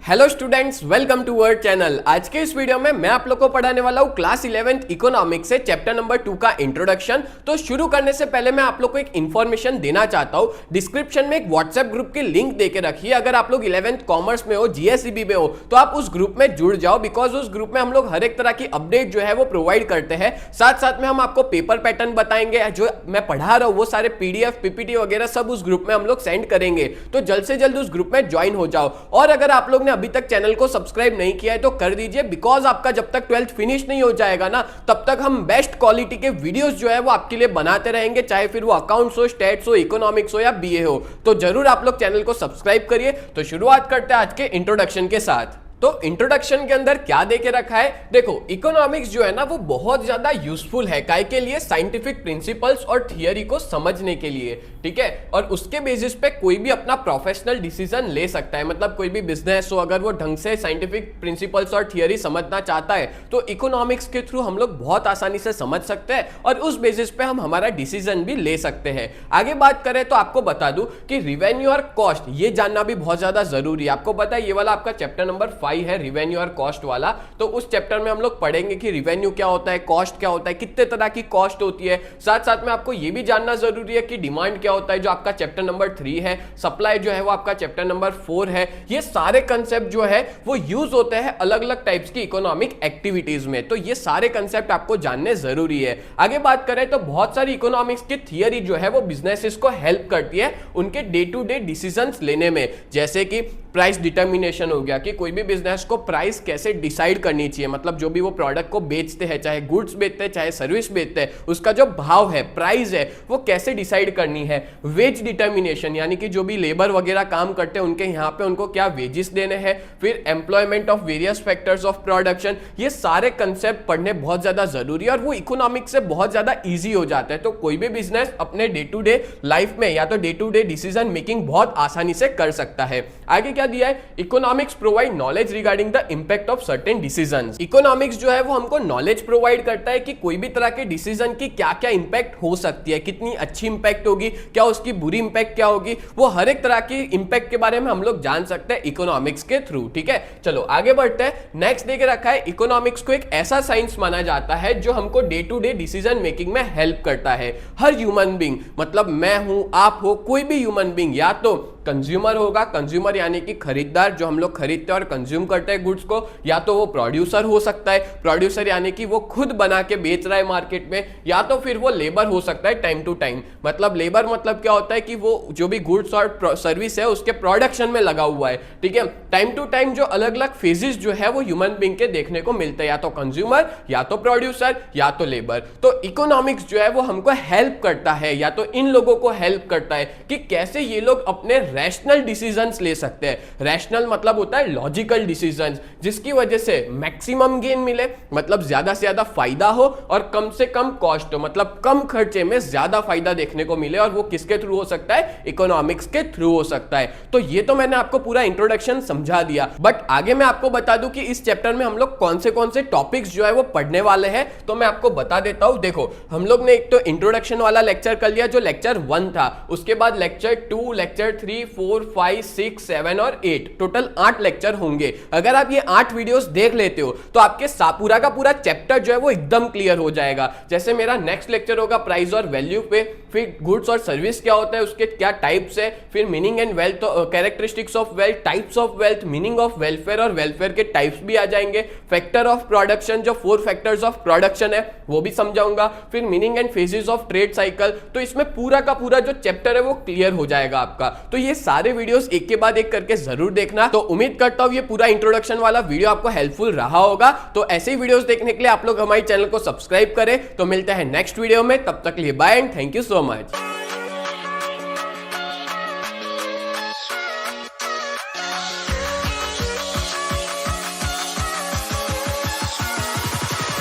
Hello students, welcome to our channel. आज के इस वीडियो में मैं आप लोग को पढ़ाने वाला हूँ क्लास 11th इकोनॉमिक्स से चैप्टर नंबर 2 का इंट्रोडक्शन। तो शुरू करने से पहले मैं आप लोग को एक इन्फॉर्मेशन देना चाहता हूँ। डिस्क्रिप्शन में एक व्हाट्सएप ग्रुप की लिंक देके रखिए। अगर आप लोग 11th कॉमर्स में हो, जीएसईबी में हो, तो आप उस ग्रुप में जुड़ जाओ, बिकॉज उस ग्रुप में हम लोग हर एक तरह की अपडेट जो है वो प्रोवाइड करते हैं। साथ साथ में हम आपको पेपर पैटर्न बताएंगे, जो मैं पढ़ा रहा हूँ वो सारे पीडीएफ पीपीटी वगैरह सब उस ग्रुप में हम लोग सेंड करेंगे। तो जल्द से जल्द उस ग्रुप में ज्वाइन हो जाओ। और अगर आप लोग ने अभी तक चैनल को सब्सक्राइब नहीं किया है तो कर दीजिए, बिकॉज आपका जब तक 12th फिनिश नहीं हो जाएगा ना, तब तक हम बेस्ट क्वालिटी के वीडियोस जो है वो आपके लिए बनाते रहेंगे, चाहे फिर वो अकाउंट्स हो, स्टैट्स हो, इकोनॉमिक्स हो या बीए हो। तो जरूर आप लोग चैनल को सब्सक्राइब करिए। तो शुरुआत करते हैं आज के इंट्रोडक्शन के साथ। तो इंट्रोडक्शन के अंदर क्या देके रखा है, देखो इकोनॉमिक्स जो है ना वो बहुत ज्यादा यूजफुल है काय के लिए, साइंटिफिक प्रिंसिपल्स और थियरी को समझने के लिए, ठीक है। और उसके बेसिस पे कोई भी अपना प्रोफेशनल डिसीजन ले सकता है। मतलब कोई भी बिजनेस हो, अगर वो ढंग से साइंटिफिक प्रिंसिपल्स और थियरी समझना चाहता है तो इकोनॉमिक्स के थ्रू हम लोग बहुत आसानी से समझ सकते हैं और उस बेसिस पे हम हमारा डिसीजन भी ले सकते हैं। आगे बात करें तो आपको बता दूं कि रिवेन्यू और कॉस्ट ये जानना भी बहुत ज्यादा जरूरी है। आपको पता है ये वाला आपका चैप्टर नंबर 5 है, रिवेन्यू और कॉस्ट वाला। तो उस चैप्टर में हम लोग पढ़ेंगे कि रिवेन्यू क्या होता है, कॉस्ट क्या होता है, कितने तरह की कॉस्ट होती है। साथ साथ में आपको यह भी जानना जरूरी है कि डिमांड क्या होता है, जो आपका चैप्टर नंबर 3 है, सप्लाई जो है वो आपका चैप्टर नंबर 4 है। ये सारे कंसेप्ट जो है वो यूज होते हैं अलग अलग टाइप्स की इकोनॉमिक एक्टिविटीज में। तो ये सारे कंसेप्ट आपको जानने जरूरी है। आगे बात करें तो बहुत सारी इकोनॉमिक्स की थियरी जो है वो बिजनेसेस को हेल्प करती है उनके डे टू डे डिसीजंस लेने में। जैसे कि प्राइस डिटर्मिनेशन हो गया कि कोई भी बिजनेस को प्राइस कैसे डिसाइड करनी चाहिए, मतलब जो भी वो प्रोडक्ट को बेचते हैं, चाहे गुड्स बेचते हैं चाहे सर्विस बेचते हैं, उसका जो भाव है, प्राइस है, वो कैसे डिसाइड करनी है। वेज डिटर्मिनेशन यानी कि जो भी लेबर वगैरह काम करते हैं उनके यहाँ पे उनको क्या वेजेस देने हैं। फिर employment of various factors of production. ये सारे कंसेप्ट पढ़ने बहुत ज्यादा जरूरी है और वो इकोनॉमिक्स से बहुत ज्यादा ईजी हो जाता है। तो कोई भी बिजनेस अपने डे टू डे लाइफ में या तो day to day decision making बहुत आसानी से कर सकता है। आगे क्या दिया है, economics provide knowledge regarding the impact of certain decisions. Economics जो है वो हमको नॉलेज प्रोवाइड करता है कि कोई भी तरह के डिसीजन की क्या क्या इंपैक्ट हो सकती है, कितनी अच्छी इंपैक्ट होगी, क्या उसकी बुरी इंपैक्ट क्या होगी, वो हर एक तरह की इंपैक्ट के बारे में हम लोग जान सकते हैं इकोनॉमिक्स के थ्रू, ठीक है। चलो आगे बढ़ते हैं। नेक्स्ट देके रखा है, इकोनॉमिक्स को एक ऐसा साइंस माना जाता है जो हमको day to day decision making में हेल्प करता है। हर ह्यूमन बीइंग, मतलब मैं हूं, आप हो, कोई भी ह्यूमन बीइंग या तो कंज्यूमर होगा, कंज्यूमर यानी कि खरीदार, जो हम लोग खरीदते हैं और कंज्यूम करते हैं गुड्स को, या तो वो प्रोड्यूसर हो सकता है, प्रोड्यूसर यानी कि वो खुद बना के बेच रहा है मार्केट में, या तो फिर वो लेबर हो सकता है टाइम टू टाइम। मतलब लेबर मतलब क्या होता है कि वो जो भी गुड्स और सर्विस है उसके प्रोडक्शन में लगा हुआ है, ठीक है। टाइम टू टाइम जो अलग अलग फेजेस जो है वो ह्यूमन बीइंग के देखने को मिलते हैं, या तो कंज्यूमर, या तो प्रोड्यूसर, या तो लेबर। तो इकोनॉमिक्स जो है वो हमको हेल्प करता है, या तो इन लोगों को हेल्प करता है कि कैसे ये लोग अपने रैशनल डिसीजंस ले सकते हैं। रैशनल मतलब होता है लॉजिकल डिसीजंस, जिसकी वजह से मैक्सिमम गेन मिले, मतलब ज्यादा से ज्यादा फायदा हो, और कम से कम कॉस्ट हो, मतलब कम खर्चे में ज्यादा फायदा देखने को मिले। और वो किसके थ्रू हो सकता है, इकोनॉमिक्स के थ्रू हो सकता है। तो ये तो मैंने आपको पूरा इंट्रोडक्शन समझा दिया, बट आगे मैं आपको बता दूं कि इस चैप्टर में हम लोग कौन से टॉपिक्स जो है वो पढ़ने वाले हैं। तो मैं आपको बता देता हूं। देखो हम लोग ने एक तो इंट्रोडक्शन वाला लेक्चर कर लिया जो लेक्चर 1 था, उसके बाद लेक्चर 2, लेक्चर 3, 4, 5, 6, 7 और 8, टोटल 8 लेक्चर होंगे। अगर आप ये 8 वीडियोस देख लेते हो तो आपके पूरा का पूरा चैप्टर जो है वो एकदम क्लियर हो जाएगा। जैसे मेरा नेक्स्ट लेक्चर होगा प्राइस और वैल्यू पे, फिर गुड्स और सर्विस क्या होता है, उसके क्या टाइप्स है, फिर meaning and wealth, characteristics of wealth, types of wealth, meaning of welfare और वेलफेयर के टाइप्स भी आ जाएंगे। फैक्टर ऑफ प्रोडक्शन, जो 4 फैक्टर्स ऑफ प्रोडक्शन है वो भी समझाऊंगा। फिर meaning and phases of trade cycle. तो इसमें पूरा का पूरा जो चैप्टर है वो क्लियर हो जाएगा आपका। तो ये सारे वीडियोस एक के बाद एक करके जरूर देखना। तो उम्मीद करता हूं ये पूरा इंट्रोडक्शन वाला वीडियो आपको हेल्पफुल रहा होगा। तो ऐसे ही वीडियोस देखने के लिए आप लोग हमारे चैनल को सब्सक्राइब करें। तो मिलते हैं नेक्स्ट वीडियो में, तब तक के लिए bye and thank you so much.